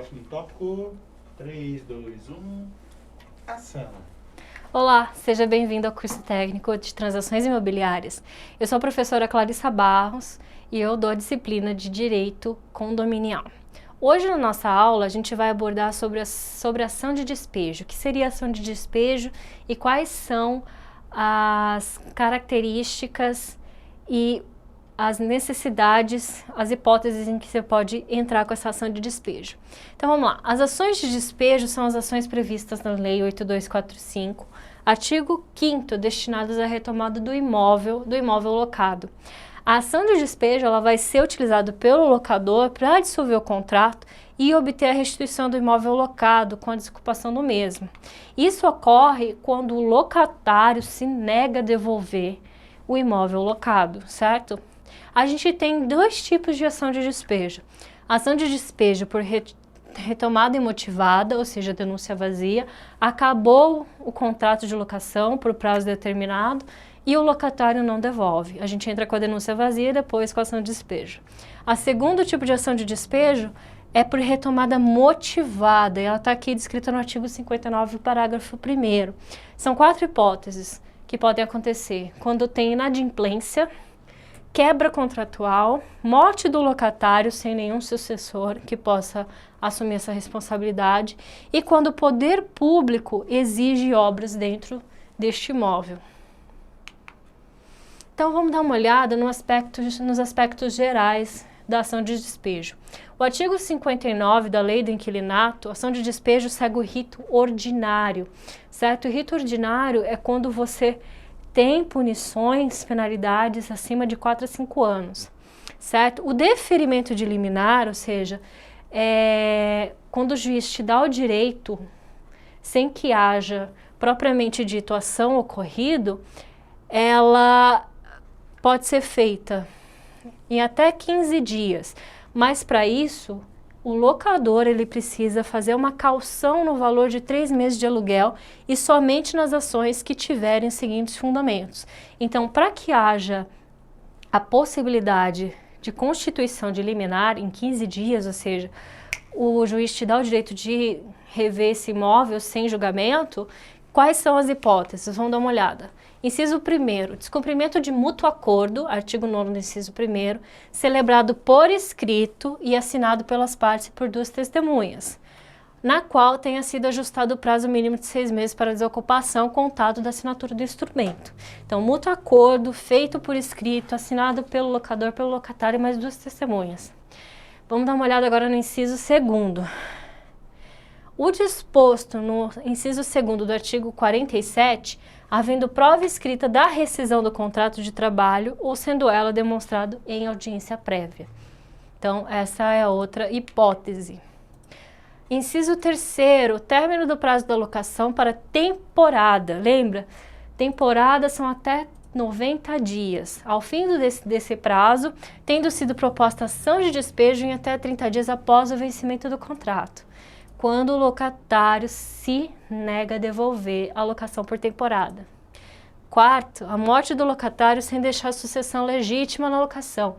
Próximo tópico. 3, 2, 1. Ação. Olá, seja bem-vindo ao curso técnico de transações imobiliárias. Eu sou a professora Clarissa Barros e eu dou a disciplina de Direito Condominial. Hoje na nossa aula a gente vai abordar sobre ação de despejo. O que seria ação de despejo e quais são as características e as necessidades, as hipóteses em que você pode entrar com essa ação de despejo. Então vamos lá, as ações de despejo são as ações previstas na Lei 8245, artigo 5º, destinadas à retomada do imóvel locado. A ação de despejo ela vai ser utilizada pelo locador para dissolver o contrato e obter a restituição do imóvel locado com a desocupação do mesmo. Isso ocorre quando o locatário se nega a devolver o imóvel locado, certo? A gente tem dois tipos de ação de despejo. Ação de despejo por retomada imotivada, ou seja, denúncia vazia, acabou o contrato de locação por prazo determinado e o locatário não devolve. A gente entra com a denúncia vazia e depois com a ação de despejo. A segundo tipo de ação de despejo é por retomada motivada, e ela está aqui descrita no artigo 59, parágrafo 1º. São 4 hipóteses que podem acontecer quando tem inadimplência, quebra contratual, morte do locatário sem nenhum sucessor que possa assumir essa responsabilidade e quando o poder público exige obras dentro deste imóvel. Então vamos dar uma olhada nos aspectos gerais da ação de despejo. O artigo 59 da Lei do Inquilinato, a ação de despejo segue o rito ordinário, certo? O rito ordinário é quando você tem punições, penalidades acima de 4 a 5 anos, certo? O deferimento de liminar, ou seja, quando o juiz te dá o direito, sem que haja propriamente dito ação ocorrido, ela pode ser feita em até 15 dias, mas para isso o locador ele precisa fazer uma caução no valor de 3 meses de aluguel e somente nas ações que tiverem os seguintes fundamentos. Então, para que haja a possibilidade de constituição de liminar em 15 dias, ou seja, o juiz te dá o direito de rever esse imóvel sem julgamento, quais são as hipóteses? Vamos dar uma olhada. Inciso 1º, descumprimento de mútuo acordo, artigo 9º do inciso 1º, celebrado por escrito e assinado pelas partes e por 2 testemunhas, na qual tenha sido ajustado o prazo mínimo de 6 meses para desocupação contado da assinatura do instrumento. Então, mútuo acordo, feito por escrito, assinado pelo locador, pelo locatário e mais 2 testemunhas. Vamos dar uma olhada agora no inciso 2º. O disposto no inciso 2º do artigo 47, havendo prova escrita da rescisão do contrato de trabalho ou sendo ela demonstrado em audiência prévia. Então, essa é a outra hipótese. Inciso 3º, término do prazo da locação para temporada. Lembra? Temporada são até 90 dias. Ao fim desse prazo, tendo sido proposta ação de despejo em até 30 dias após o vencimento do contrato, quando o locatário se nega a devolver a locação por temporada. 4º, a morte do locatário sem deixar sucessão legítima na locação,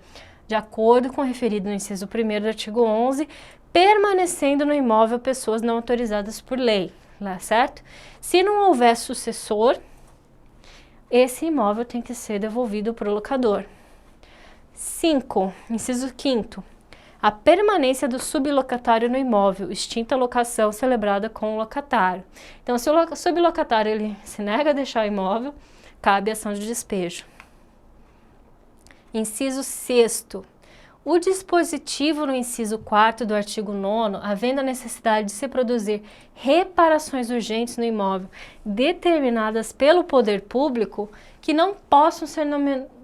de acordo com o referido no inciso 1º do artigo 11, permanecendo no imóvel pessoas não autorizadas por lei, certo? Se não houver sucessor, esse imóvel tem que ser devolvido para o locador. 5º, inciso 5º, a permanência do sublocatário no imóvel, extinta a locação celebrada com o locatário. Então, se o sublocatário ele se nega a deixar o imóvel, cabe ação de despejo. Inciso 6º. O dispositivo no inciso 4º do artigo 9º, havendo a necessidade de se produzir reparações urgentes no imóvel determinadas pelo poder público, que não possam ser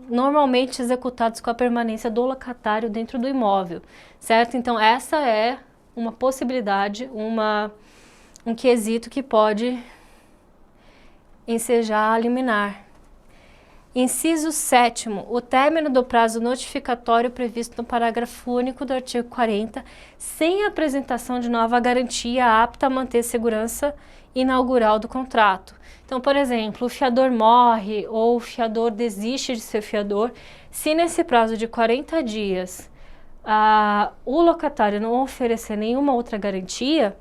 normalmente executados com a permanência do locatário dentro do imóvel, certo? Então, essa é uma possibilidade, um quesito que pode ensejar a liminar. Inciso 7º, o término do prazo notificatório previsto no parágrafo único do artigo 40, sem apresentação de nova garantia apta a manter segurança inaugural do contrato. Então, por exemplo, o fiador morre ou o fiador desiste de ser fiador, se nesse prazo de 40 dias o locatário não oferecer nenhuma outra garantia,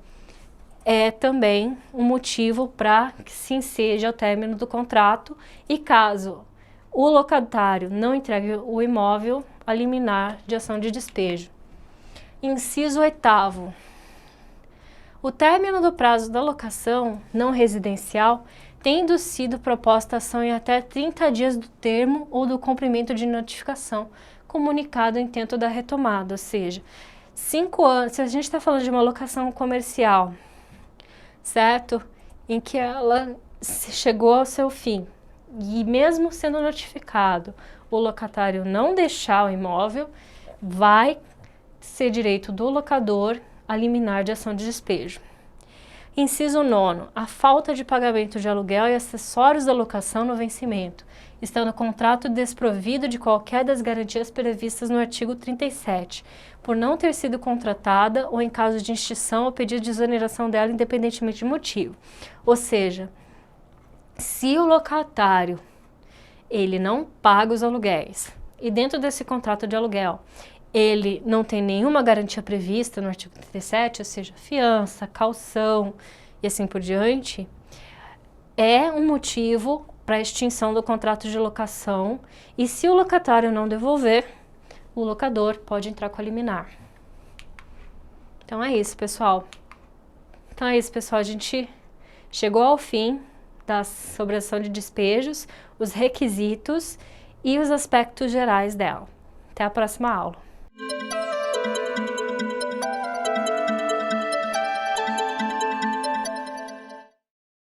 é também um motivo para que se enseje ao término do contrato e caso o locatário não entregue o imóvel, a liminar de ação de despejo. Inciso 8º. O término do prazo da locação não residencial tendo sido proposta ação em até 30 dias do termo ou do cumprimento de notificação comunicado o intento da retomada, ou seja, 5 anos, se a gente está falando de uma locação comercial, certo? Em que ela chegou ao seu fim e mesmo sendo notificado, o locatário não deixar o imóvel, vai ser direito do locador a liminar de ação de despejo. Inciso 9º, a falta de pagamento de aluguel e acessórios da locação no vencimento, estando o contrato desprovido de qualquer das garantias previstas no artigo 37, por não ter sido contratada ou em caso de extinção ou pedido de exoneração dela independentemente de motivo. Ou seja, se o locatário ele não paga os aluguéis e dentro desse contrato de aluguel ele não tem nenhuma garantia prevista no artigo 37, ou seja, fiança, caução e assim por diante, é um motivo para a extinção do contrato de locação e se o locatário não devolver, o locador pode entrar com a liminar. Então é isso, pessoal. A gente chegou ao fim sobre a ação de despejos, os requisitos e os aspectos gerais dela. Até a próxima aula.